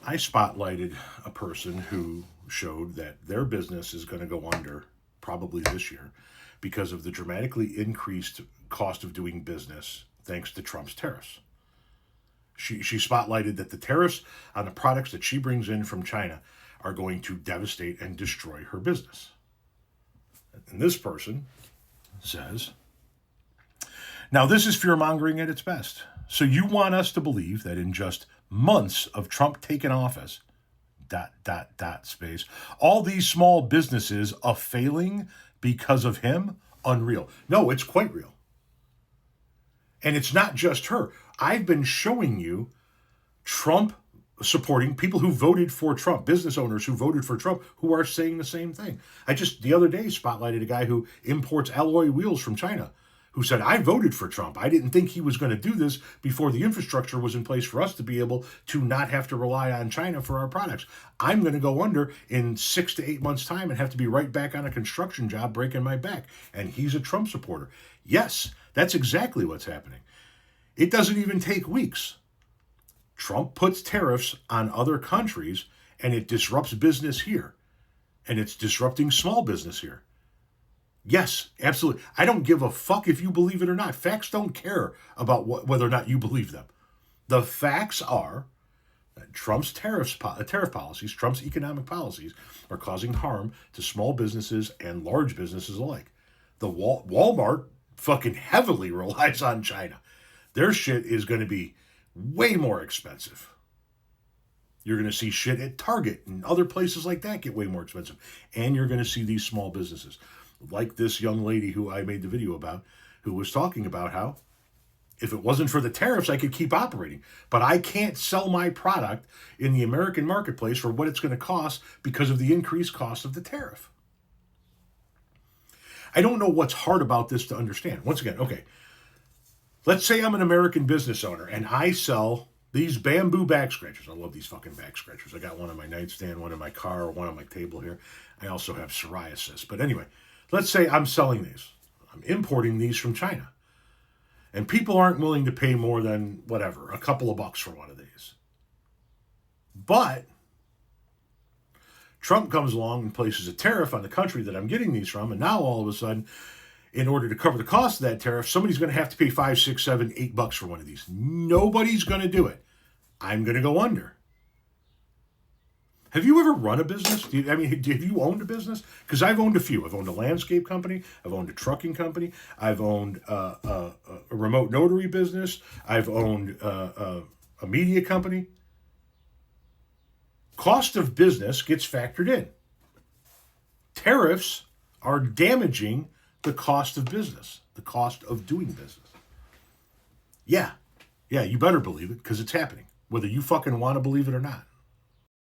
I spotlighted a person who showed that their business is going to go under probably this year because of the dramatically increased cost of doing business thanks to Trump's tariffs. She spotlighted that the tariffs on the products that she brings in from China are going to devastate and destroy her business. And this person says, now this is fear-mongering at its best. So you want us to believe that in just months of Trump taking office, ... space, all these small businesses are failing because of him? Unreal. No, it's quite real. And it's not just her. I've been showing you Trump supporting people who voted for Trump, business owners who voted for Trump, who are saying the same thing. I just, the other day, spotlighted a guy who imports alloy wheels from China, who said, I voted for Trump. I didn't think he was going to do this before the infrastructure was in place for us to be able to not have to rely on China for our products. I'm going to go under in 6 to 8 months' time and have to be right back on a construction job breaking my back. And he's a Trump supporter. Yes, that's exactly what's happening. It doesn't even take weeks. Trump puts tariffs on other countries and it disrupts business here. And it's disrupting small business here. Yes, absolutely. I don't give a fuck if you believe it or not. Facts don't care about whether or not you believe them. The facts are that Trump's tariff policies, Trump's economic policies, are causing harm to small businesses and large businesses alike. The Walmart fucking heavily relies on China. Their shit is going to be way more expensive. You're going to see shit at Target and other places like that get way more expensive. And you're going to see these small businesses. Like this young lady who I made the video about, who was talking about how if it wasn't for the tariffs, I could keep operating. But I can't sell my product in the American marketplace for what it's going to cost because of the increased cost of the tariff. I don't know what's hard about this to understand. Once again, okay, let's say I'm an American business owner and I sell these bamboo back scratchers. I love these fucking back scratchers. I got one on my nightstand, one in my car, one on my table here. I also have psoriasis. But anyway, let's say I'm selling these. I'm importing these from China. And people aren't willing to pay more than, whatever, a couple of bucks for one of these. But Trump comes along and places a tariff on the country that I'm getting these from, and now all of a sudden, in order to cover the cost of that tariff, somebody's going to have to pay $5, $6, $7, $8 for one of these. Nobody's going to do it. I'm going to go under. Have you ever run a business? Have you owned a business? Because I've owned a few. I've owned a landscape company. I've owned a trucking company. I've owned a remote notary business. I've owned a media company. Cost of business gets factored in. Tariffs are damaging the cost of business, the cost of doing business. Yeah, you better believe it because it's happening, whether you fucking want to believe it or not.